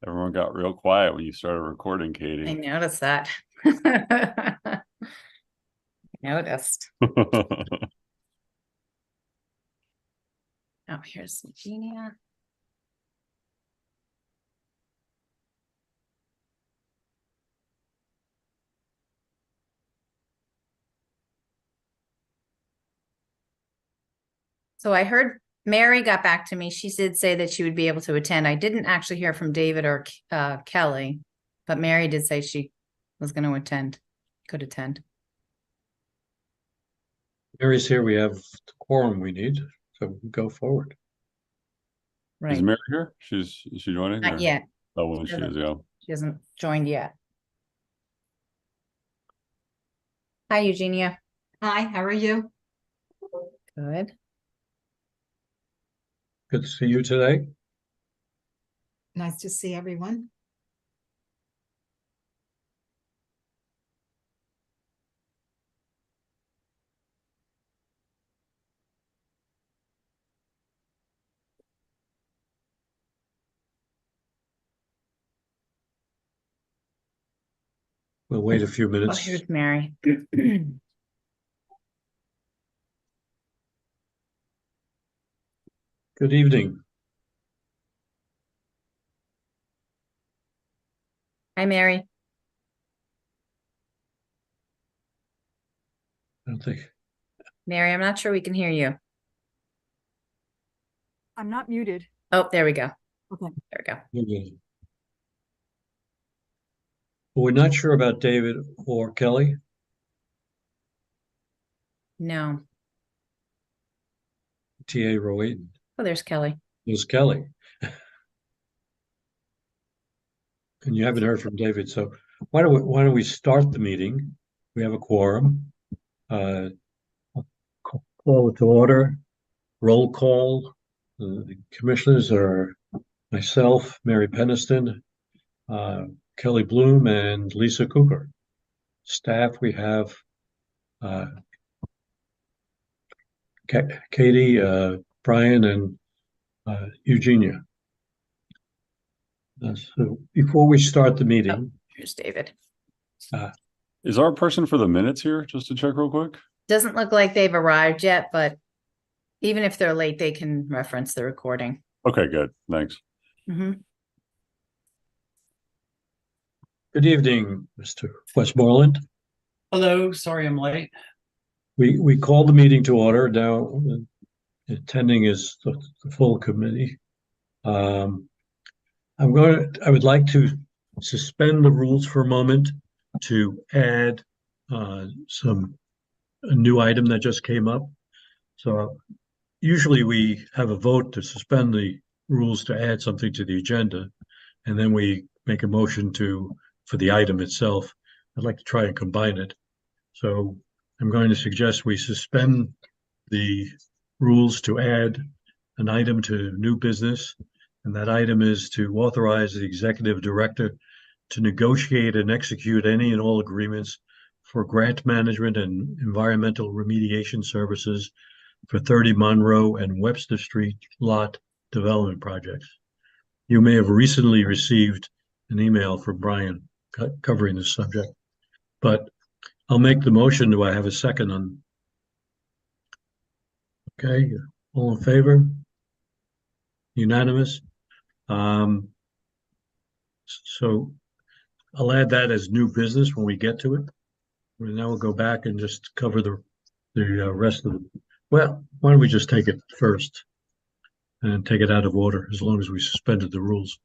Everyone got real quiet when you started recording, I Katie. noticed that. Noticed. Oh, here's Eugenia. So I heard Mary got back to me. She did say that she would be able to attend. I didn't actually hear from David or Kelly, but Mary did say she was going to attend, could attend. Mary's here. We have the quorum we need, so we go forward. Is Right. Mary here? Is she joining? Not Or? yet. Oh, when she is, yeah. She hasn't joined yet. Hi, Eugenia. Hi, how are you? Good. Good to see you today. Nice to see everyone. We'll wait a few Oh, minutes. here's Mary. Good evening. Hi, Mary. I don't think Mary, I'm not sure we can hear you. I'm not muted. Oh, there we go. Okay. There we go. we're good. We're not sure about David or Kelly. No. TA Rowayton. Oh, there's Kelly. There's Kelly. And you haven't heard from David, so why don't we start the meeting? We have a quorum. Call it to order. Roll call. The commissioners are myself, Mary Peniston, Kelly Bloom, and Lisa Cooper. Staff, we have Katie, Brian, and Eugenia. So before we start the meeting, Here's David. Is our person for the minutes here? Just to check real quick. Doesn't look like they've arrived yet, but even if they're late, they can reference the recording. Okay, good. Thanks. Mhm. good evening, Mr. Westmoreland. Hello, sorry I'm late. We called the meeting to order. Now attending is the full committee. I would like to suspend the rules for a moment to add a new item that just came up. So usually we have a vote to suspend the rules to add something to the agenda, and then we make a motion for the item itself. I'd like to try and combine it. So I'm going to suggest we suspend the rules to add an item to new business, and that item is to authorize the executive director to negotiate and execute any and all agreements for grant management and environmental remediation services for 30 Monroe and Webster Street lot development projects. You may have recently received an email from Brian covering this subject, but I'll make the motion. Do I have a second on? Okay, all in favor? Unanimous. So I'll add that as new business when we get to it. And now we'll go back and just cover the rest of the. Well, why don't we just take it first and take it out of order as long as we suspended the rules.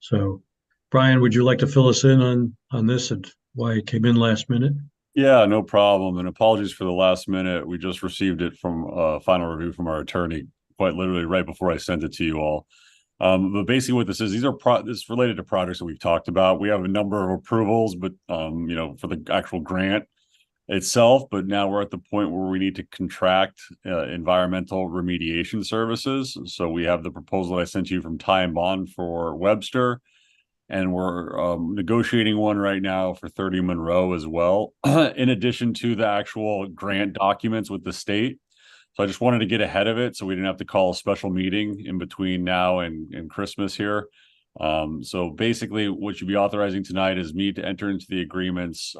So, Brian, would you like to fill us in on this and why it came in last minute? Yeah, no problem. And apologies for the last minute. We just received it from final review from our attorney, quite literally right before I sent it to you all. But basically what this is, this is related to projects that we've talked about. We have a number of approvals, but for the actual grant itself, but now we're at the point where we need to contract environmental remediation services. So we have the proposal that I sent you from Ty and Bond for Webster, and we're negotiating one right now for 30 Monroe as well, in addition to the actual grant documents with the state. So I just wanted to get ahead of it so we didn't have to call a special meeting in between now and Christmas here. So basically what you'd be authorizing tonight is me to enter into the agreements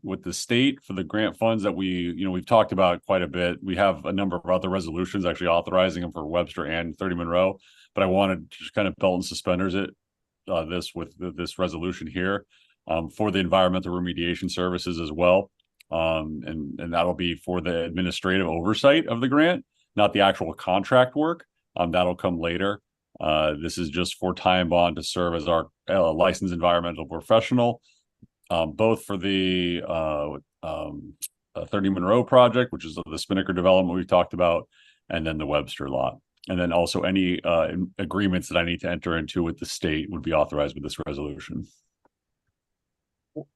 with the state for the grant funds that we've talked about quite a bit. We have a number of other resolutions actually authorizing them for Webster and 30 Monroe, but I wanted to just kind of belt and suspenders it this resolution here for the environmental remediation services as well. And that'll be for the administrative oversight of the grant, not the actual contract work. That'll come later. This is just for time bond to serve as our licensed environmental professional, both for the 30 Monroe project, which is the Spinnaker development we've talked about, and then the Webster lot. And then also any agreements that I need to enter into with the state would be authorized with this resolution.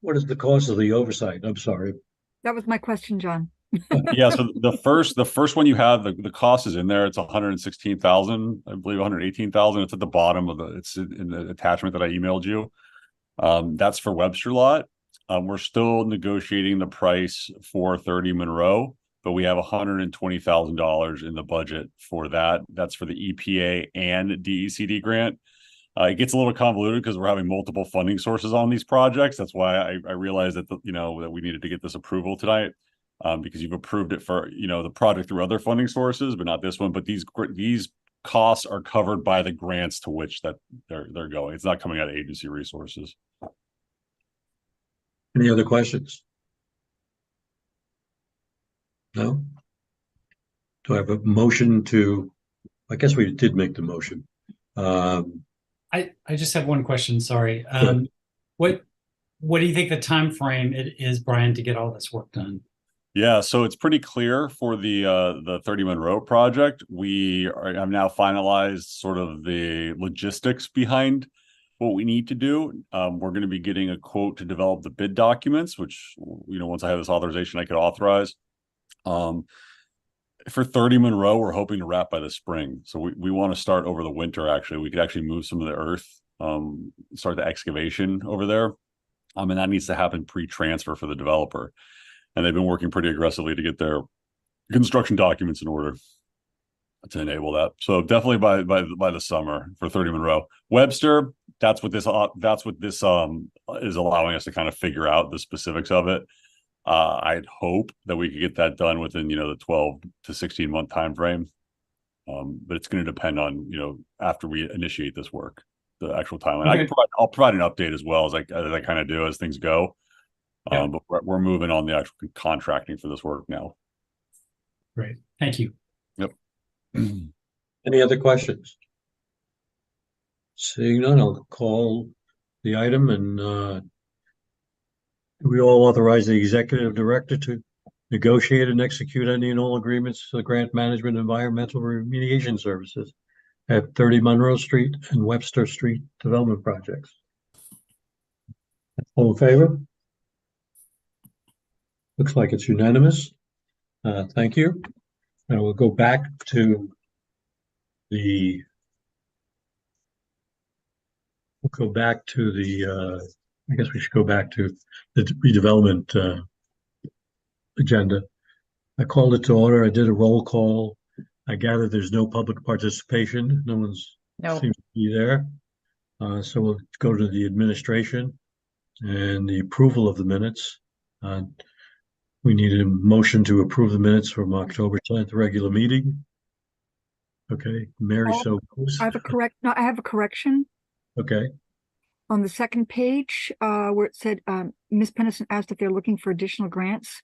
What is the cost of the oversight? I'm sorry. That was my question, John. Yeah, so the first one you have, the cost is in there. It's 116,000, I believe 118,000. It's at the bottom of it's in the attachment that I emailed you. That's for Webster lot. We're still negotiating the price for 30 Monroe, but we have $120,000 in the budget for that. That's for the EPA and DECD grant. It gets a little convoluted because we're having multiple funding sources on these projects. That's why I realized that that we needed to get this approval tonight, because you've approved it for the project through other funding sources, but not this one. But these costs are covered by the grants to which that they're going. It's not coming out of agency resources. Any other questions? No? Do I have a motion to, I guess we did make the motion. I just have one question. Sorry. Sure. What do you think the time frame it is, Brian, to get all this work done? Yeah, so it's pretty clear for the 30 Monroe project. I've now finalized sort of the logistics behind what we need to do. We're going to be getting a quote to develop the bid documents, which once I have this authorization, I could authorize. For 30 Monroe, we're hoping to wrap by the spring. So we want to start over the winter. Actually, we could actually move some of the earth, start the excavation over there. And that needs to happen pre-transfer for the developer. And they've been working pretty aggressively to get their construction documents in order to enable that. So definitely by the summer for 30 Monroe. Webster, that's what this is allowing us to kind of figure out the specifics of it. I'd hope that we could get that done within the 12 to 16 month time frame. But it's going to depend on after we initiate this work, the actual timeline. Okay. I'll provide an update as well as I kind of do as things go. Yeah. But we're moving on the actual contracting for this work now. Great. Thank you. Yep. Any other questions? Seeing none, I'll call the item and we all authorize the executive director to negotiate and execute any and all agreements for the grant management environmental remediation services at 30 Monroe Street and Webster Street development projects. All in favor? Looks like it's unanimous. Thank you. And we'll go back to the I guess we should go back to the redevelopment agenda. I called it to order. I did a roll call. I gather there's no public participation. No one's seems to be there. So we'll go to the administration and the approval of the minutes. We need a motion to approve the minutes from October 10th regular meeting. Okay, Mary, so I have a correction. okay. On the second page, where it said, Ms. Pennison asked if they're looking for additional grants.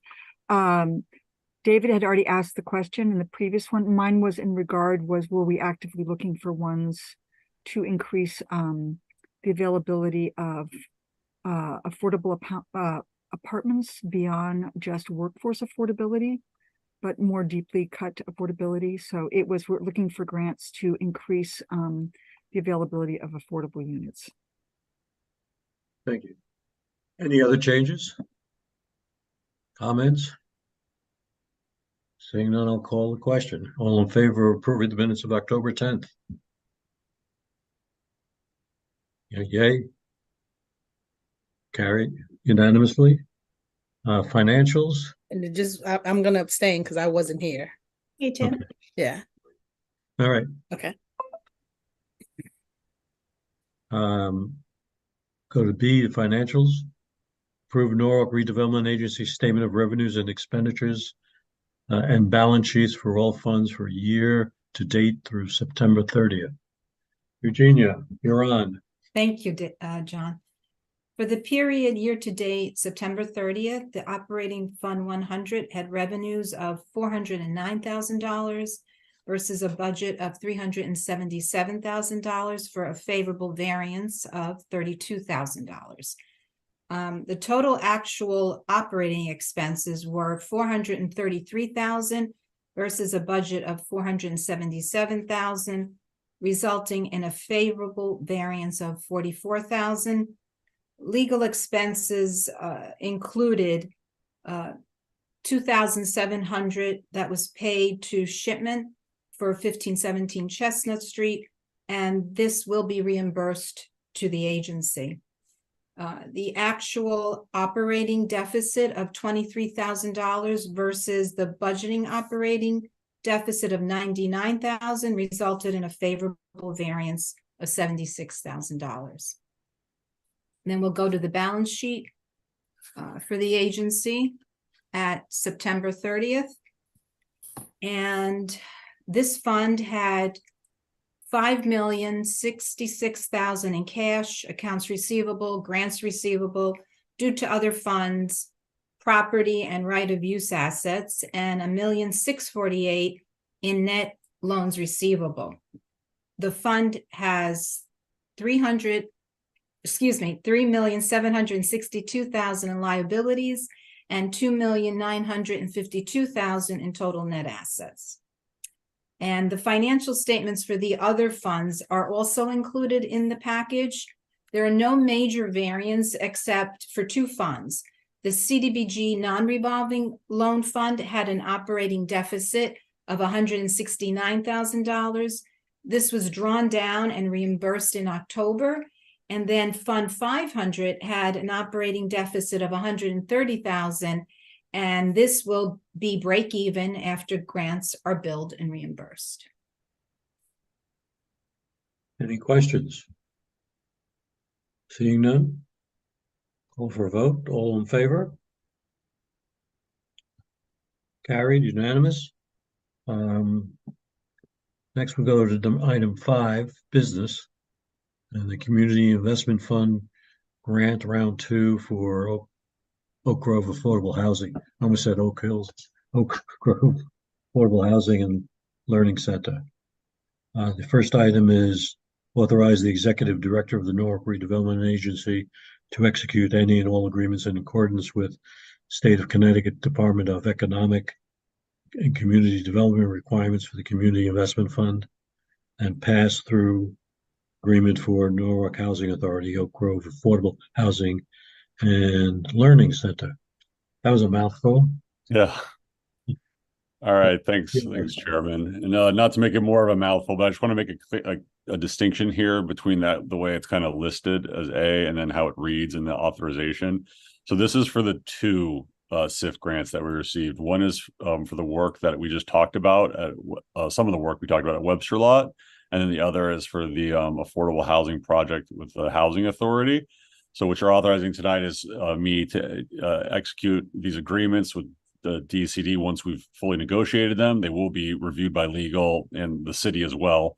David had already asked the question in the previous one. Mine was were we actively looking for ones to increase the availability of affordable apartments beyond just workforce affordability, but more deeply cut affordability. So we're looking for grants to increase the availability of affordable units. Thank you. Any other changes? Comments? Seeing none, I'll call the question. All in favor of approving the minutes of October 10th? Yay. Carried unanimously. Financials? And I'm gonna abstain because I wasn't here. Me too. Okay. Yeah. All right. Okay. Go to B, the financials. Approve Norwalk Redevelopment Agency Statement of Revenues and Expenditures and balance sheets for all funds for year to date through September 30th. Eugenia, you're on. Thank you, John. For the period year to date, September 30th, the operating fund 100 had revenues of $409,000 versus a budget of $377,000 for a favorable variance of $32,000. The total actual operating expenses were $433,000 versus a budget of $477,000, resulting in a favorable variance of $44,000. Legal expenses included $2,700 that was paid to Shipman for 1517 Chestnut Street, and this will be reimbursed to the agency. The actual operating deficit of $23,000 versus the budgeting operating deficit of $99,000 resulted in a favorable variance of $76,000. Then we'll go to the balance sheet for the agency at September 30th. And this fund had $5,066,000 in cash, accounts receivable, grants receivable, due to other funds, property and right of use assets, and $1,648,000 in net loans receivable. The fund has $3,762,000 in liabilities and $2,952,000 in total net assets. And the financial statements for the other funds are also included in the package. There are no major variants except for two funds. The CDBG non-revolving loan fund had an operating deficit of $169,000. This was drawn down and reimbursed in October. And then Fund 500 had an operating deficit of $130,000, and this will be break even after grants are billed and reimbursed. Any questions? Seeing none, call for a vote. All in favor? Carried, unanimous. Next we'll go to item 5, business. And the Community Investment Fund grant round 2 for Oak Grove Affordable Housing. I almost said Oak Grove Affordable Housing and Learning Center. The first item is authorize the Executive Director of the Norwalk Redevelopment Agency to execute any and all agreements in accordance with State of Connecticut Department of Economic and Community Development requirements for the Community Investment Fund and pass through agreement for Norwalk Housing Authority, Oak Grove Affordable Housing and Learning Center. That was a mouthful. Yeah. All right. Thanks, Chairman. And not to make it more of a mouthful, but I just want to make a distinction here between the way it's kind of listed as A and then how it reads in the authorization. So this is for the two SIF grants that we received. One is for the work that we just talked about, some of the work we talked about at Webster Lot, and then the other is for the affordable housing project with the Housing Authority. So what you're authorizing tonight is me to execute these agreements with the DCD once we've fully negotiated them. They will be reviewed by legal and the city as well,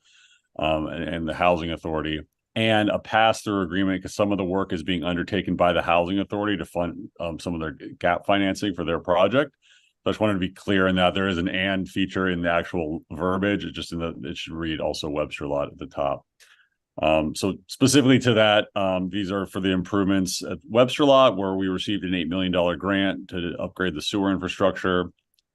and the Housing Authority, and a pass-through agreement because some of the work is being undertaken by the Housing Authority to fund some of their gap financing for their project. So I just wanted to be clear in that there is an and feature in the actual verbiage. It should read also Webster Lot at the top. So specifically to that, these are for the improvements at Webster Lot, where we received an $8 million grant to upgrade the sewer infrastructure,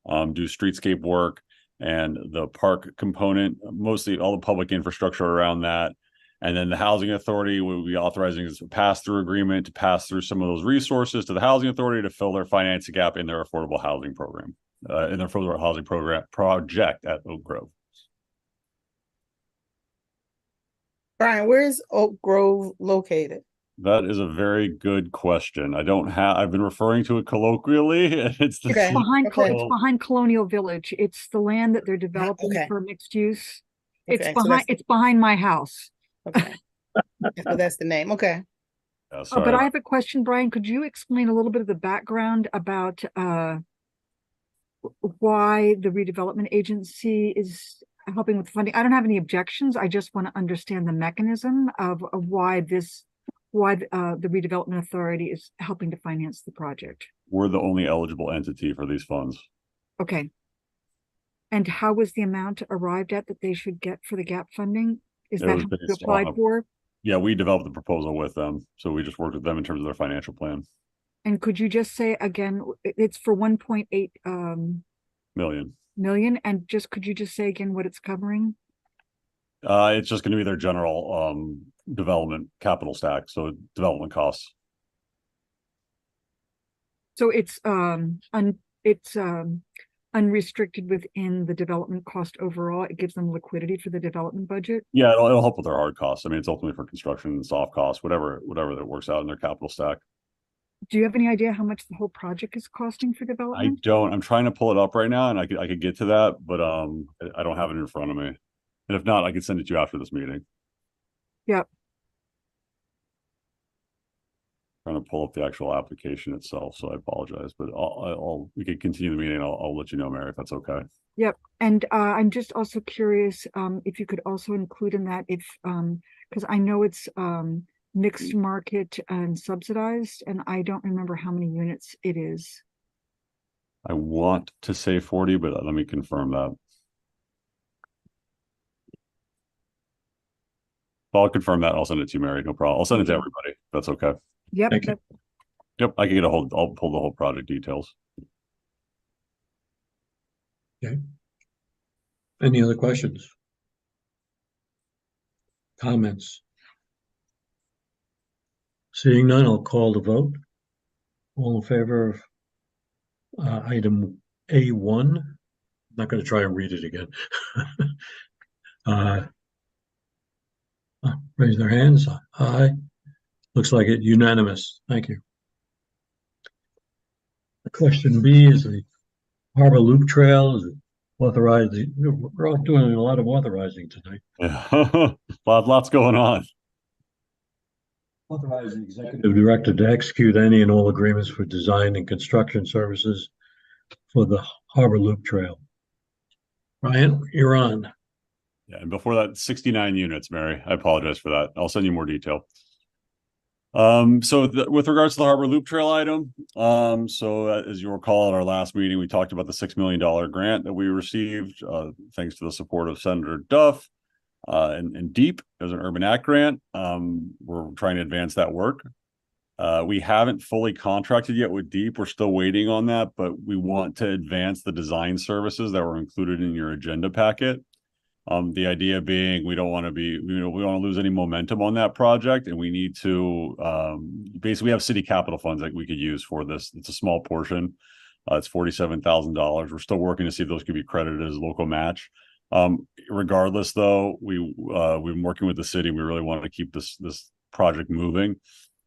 do streetscape work, and the park component, mostly all the public infrastructure around that. And then the Housing Authority will be authorizing a pass-through agreement to pass through some of those resources to the Housing Authority to fill their financing gap in their affordable housing program, in their affordable housing program project at Oak Grove. Brian, where's Oak Grove located? That is a very good question. I've been referring to it colloquially. It's Okay. It's behind Colonial Village. It's the land that they're developing Okay. for mixed use. Okay, It's behind my house. Okay. So that's the name. Okay. Yeah, But sorry. I have a question, Brian. Could you explain a little bit of the background about why the redevelopment agency is helping with funding? I don't have any objections. I just want to understand the mechanism of why the redevelopment authority is helping to finance the project. We're the only eligible entity for these funds. Okay. And how was the amount arrived at that they should get for the gap funding? Is It that was how you based applied on for? Yeah, we developed the proposal with them, so we just worked with them in terms of their financial plan. And could you just say again, it's for 1.8 Million. million, and could you just say again what it's covering? It's just going to be their general development capital stack, so development costs. So it's unrestricted within the development cost overall. It gives them liquidity for the development budget. Yeah, it'll help with their hard costs. I mean, it's ultimately for construction and soft costs, whatever that works out in their capital stack. Do you have any idea how much the whole project is costing for I development? don't. I'm trying to pull it up right now, and I could get to that, but I don't have it in front of me. And if not, I can send it to you after this meeting. Yep. Trying to pull up the actual application itself, so I apologize, but we could continue the meeting. I'll let you know, Mary, if that's okay. Yep. And I'm just also curious if you could also include in that if because I know it's mixed market and subsidized, and I don't remember how many units it is. I want to say 40, but let me confirm that. I'll confirm that. I'll send it to you, Mary. No problem. I'll send it to everybody. That's okay. Yep. Thank you. Yep, I can get I'll pull the whole project details. Okay. Any other questions? Comments? Seeing none, I'll call the vote. All in favor of item A1? I'm not going to try and read it again. Raise their hands. Aye. Looks like it unanimous. Thank you. Question B is the Harbor Loop Trail. Is it authorized? We're all doing a lot of authorizing tonight. Yeah, lots going on. Authorize the executive director to execute any and all agreements for design and construction services for the Harbor Loop Trail. Ryan, you're on. Yeah, and before that, 69 units, Mary. I apologize for that. I'll send you more detail. With regards to the Harbor Loop Trail item, as you recall at our last meeting, we talked about the $6 million grant that we received, thanks to the support of Senator Duff and DEEP as an Urban Act grant. We're trying to advance that work. We haven't fully contracted yet with DEEP. We're still waiting on that, but we want to advance the design services that were included in your agenda packet. The idea being we don't want to lose any momentum on that project, and we need to basically we have city capital funds that we could use for this. It's a small portion. It's $47,000. We're still working to see if those could be credited as local match. Regardless, though, we've been working with the city. We really want to keep this project moving.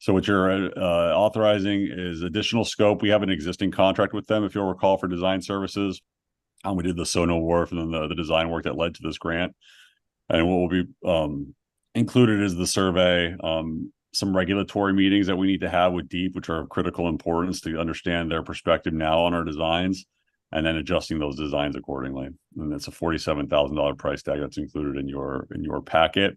So what you're authorizing is additional scope. We have an existing contract with them, if you'll recall, for design services. We did the Sono Wharf and then the design work that led to this grant. And what will be included is the survey, some regulatory meetings that we need to have with DEEP, which are of critical importance to understand their perspective now on our designs, and then adjusting those designs accordingly. And it's a $47,000 price tag that's included in your packet.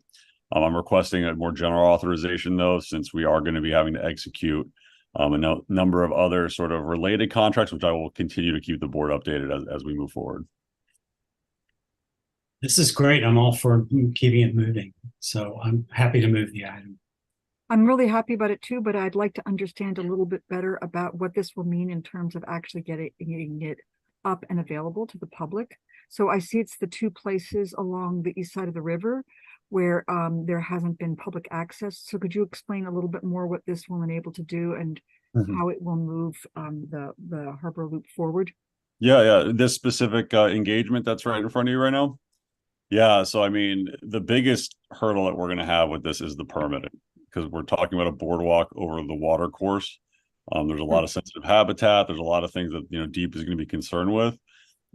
I'm requesting a more general authorization, though, since we are going to be having to execute a number of other sort of related contracts, which I will continue to keep the board updated as we move forward. This is great. I'm all for keeping it moving. So I'm happy to move the item. I'm really happy about it too, but I'd like to understand a little bit better about what this will mean in terms of actually getting it up and available to the public. So I see it's the two places along the east side of the river where there hasn't been public access. So could you explain a little bit more what this will enable to do and how it will move the Harbor Loop forward? Yeah. This specific engagement that's right in front of you right now. Yeah. So, I mean, the biggest hurdle that we're going to have with this is the permitting, because we're talking about a boardwalk over the water course. There's a lot of sensitive habitat. There's a lot of things that, DEEP is going to be concerned with.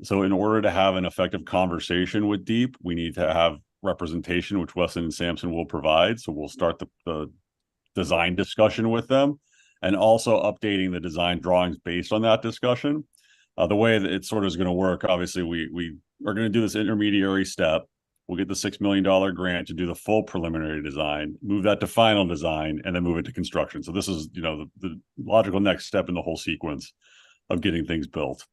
So in order to have an effective conversation with DEEP, we need to have representation, which Weston and Sampson will provide. So we'll start the design discussion with them, and also updating the design drawings based on that discussion. The way that it sort of is going to work, obviously, we are going to do this intermediary step. We'll get the $6 million grant to do the full preliminary design, move that to final design, and then move it to construction. So this is, the logical next step in the whole sequence of getting things built.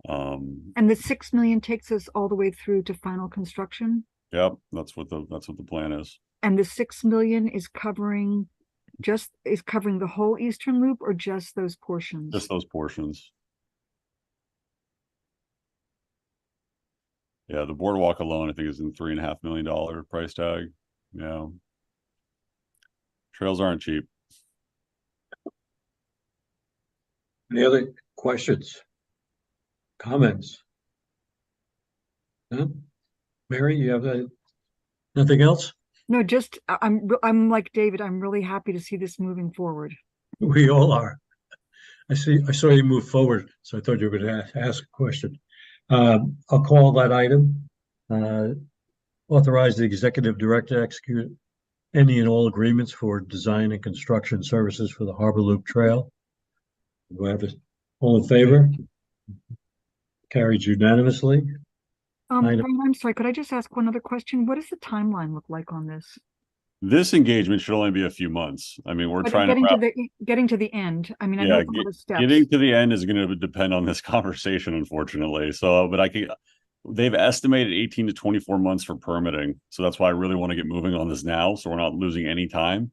And the 6 million takes us all the way through to final construction? Yep, that's what the plan is. And the 6 million is covering the whole eastern loop, or just those portions? Just those portions. Yeah, the boardwalk alone, I think, is in $3.5 million price tag. Yeah. Trails aren't cheap. Any other questions? Comments? No? Mary, you have nothing else? No, just I'm like David. I'm really happy to see this moving forward. We all are. I saw you move forward, so I thought you were going to ask a question. I'll call that item. Authorize the executive director to execute any and all agreements for design and construction services for the Harbor Loop Trail. Do I have all in favor? Carried unanimously. Item- Brian, I'm sorry, could I just ask one other question? What does the timeline look like on this? This engagement should only be a few months. I mean, we're But trying to getting to the end. I mean, I know it's a lot of steps. getting to the end is going to depend on this conversation, unfortunately. So, but they've estimated 18 to 24 months for permitting. So that's why I really want to get moving on this now, so we're not losing any time.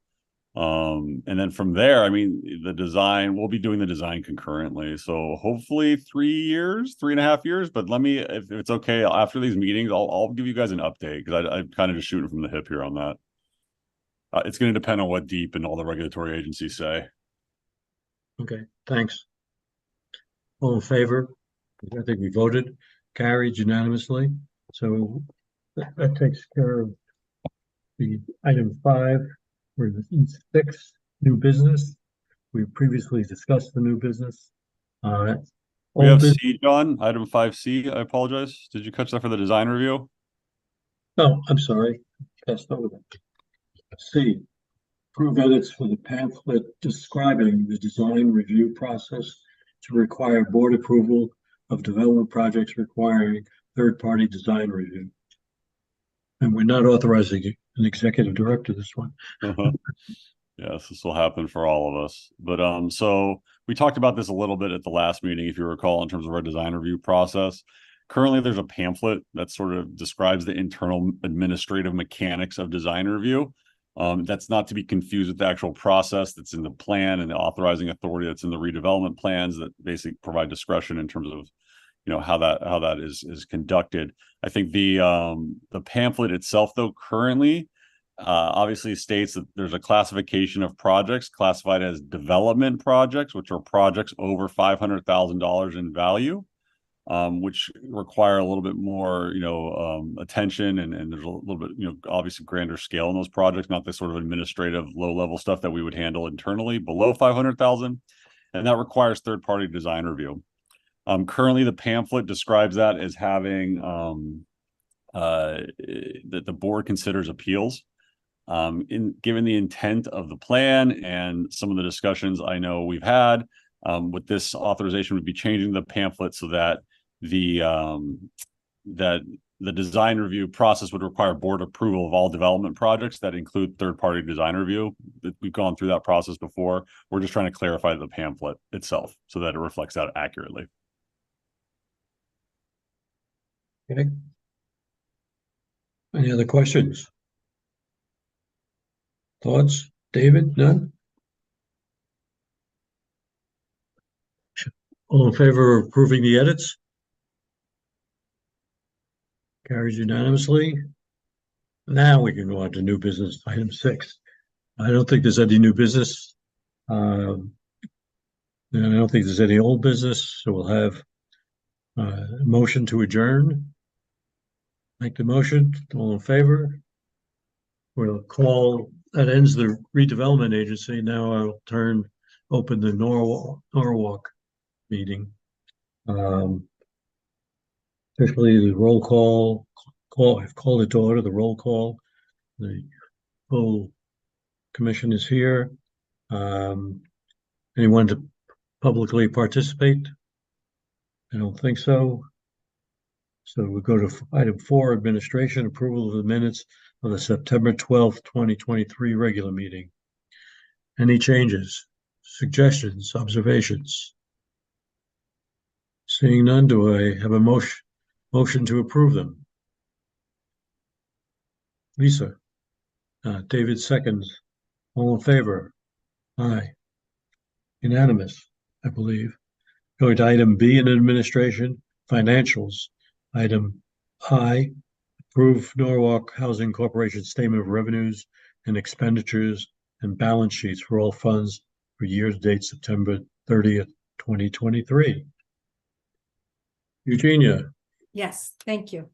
And then from there, I mean, we'll be doing the design concurrently. So hopefully 3.5 years, but if it's okay, after these meetings, I'll give you guys an update, because I'm kind of just shooting from the hip here on that. It's going to depend on what DEEP and all the regulatory agencies say. Okay, thanks. All in favor? I think we voted. Carried unanimously. So that takes care of the item 5 for the E6 new business. We previously discussed the new business. We have C, John, item 5C. I apologize. Did you catch that for the design review? No, I'm sorry. Passed over that. C, approve edits for the pamphlet describing the design review process to require board approval of development projects requiring third-party design review. And we're not authorizing an executive director this one. Yes, this will happen for all of us. But so we talked about this a little bit at the last meeting, if you recall, in terms of our design review process. Currently, there's a pamphlet that sort of describes the internal administrative mechanics of design review. That's not to be confused with the actual process that's in the plan and the authorizing authority that's in the redevelopment plans that basically provide discretion in terms of, how that is conducted. I think the pamphlet itself, though, currently obviously states that there's a classification of projects classified as development projects, which are projects over $500,000 in value. Which require a little bit more, attention, and there's a little bit, obviously grander scale in those projects, not the sort of administrative low-level stuff that we would handle internally below 500,000, and that requires third-party design review. Currently, the pamphlet describes that as having that the board considers appeals. Given the intent of the plan and some of the discussions I know we've had, with this authorization would be changing the pamphlet so that that the design review process would require board approval of all development projects that include third-party design review. We've gone through that process before. We're just trying to clarify the pamphlet itself so that it reflects that accurately. Okay. Any other questions? Thoughts? David? None? All in favor of approving the edits? Carries unanimously. Now we can go on to new business, item 6. I don't think there's any new business. And I don't think there's any old business, so we'll have a motion to adjourn. Make the motion. All in favor? We'll call, that ends the redevelopment agency. Now I'll open the Norwalk meeting. Officially the roll call I've called it to order, the roll call. The full commission is here. Anyone to publicly participate? I don't think so. So we go to item 4, administration, approval of the minutes of the September 12th, 2023 regular meeting. Any changes, suggestions, observations? Seeing none, do I have a motion to approve them? Lisa, David seconds. All in favor? Aye. Unanimous, I believe. Going to item B in administration, financials. Item I, approve Norwalk Housing Corporation Statement of Revenues and Expenditures and balance sheets for all funds for years date September 30th, 2023. Eugenia, Yes, thank you.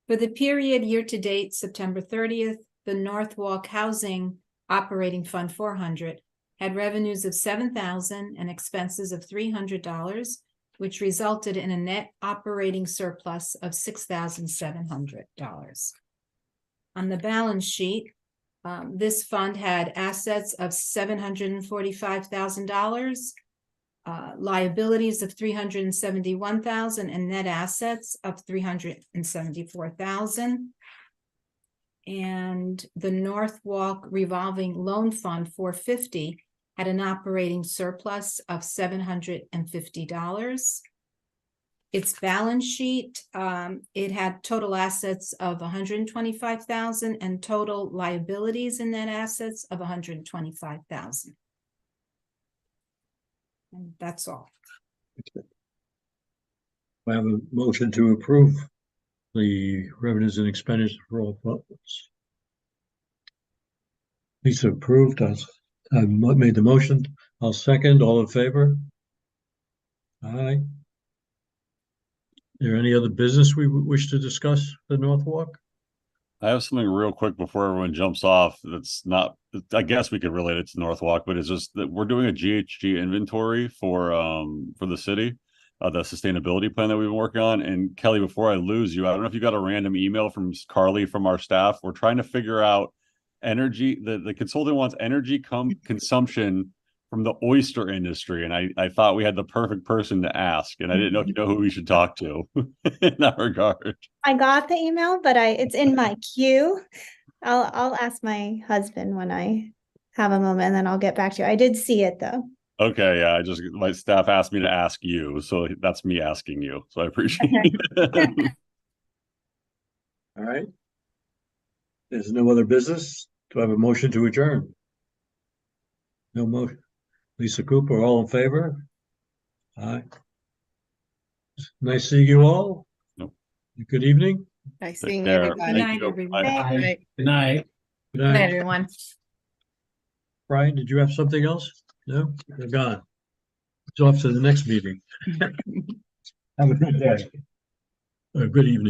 For the period year-to-date September 30th, the Norwalk Housing Operating Fund 400 had revenues of $7,000 and expenses of $300, which resulted in a net operating surplus of $6,700. On the balance sheet, this fund had assets of $745,000, liabilities of $371,000, and net assets of $374,000. And the Norwalk Revolving Loan Fund 450 had an operating surplus of $750. Its balance sheet, it had total assets of $125,000 and total liabilities and net assets of $125,000. And that's all. I have a motion to approve the revenues and expenditures for all funds. Lisa approved. I made the motion. I'll second. All in favor? Aye. Is there any other business we wish to discuss for Norwalk? I have something real quick before everyone jumps off. That's not, I guess we could relate it to Norwalk, but it's just that we're doing a GHG inventory for the city, the sustainability plan that we've been working on. And Kelly, before I lose you, I don't know if you got a random email from Carly from our staff. We're trying to figure out energy. The consultant wants energy consumption from the oyster industry, and I thought we had the perfect person to ask, and I didn't know if you know who we should talk to in that regard. I got the email, but it's in my queue. I'll ask my husband when I have a moment, and then I'll get back to you. I did see it though. Okay, yeah, my staff asked me to ask you, so that's me asking you. So I appreciate it. All right. There's no other business. Do I have a motion to adjourn? No motion. Lisa Cooper, all in favor? Aye. Nice seeing you all. Nope. Good evening. Nice Take seeing care. everybody. Good Thank night, you. everyone. Bye. Good night. Good night. Good Good night, night. everyone. Brian, did you have something else? No, you're gone. It's off to the next meeting. Have a good day. Or good evening.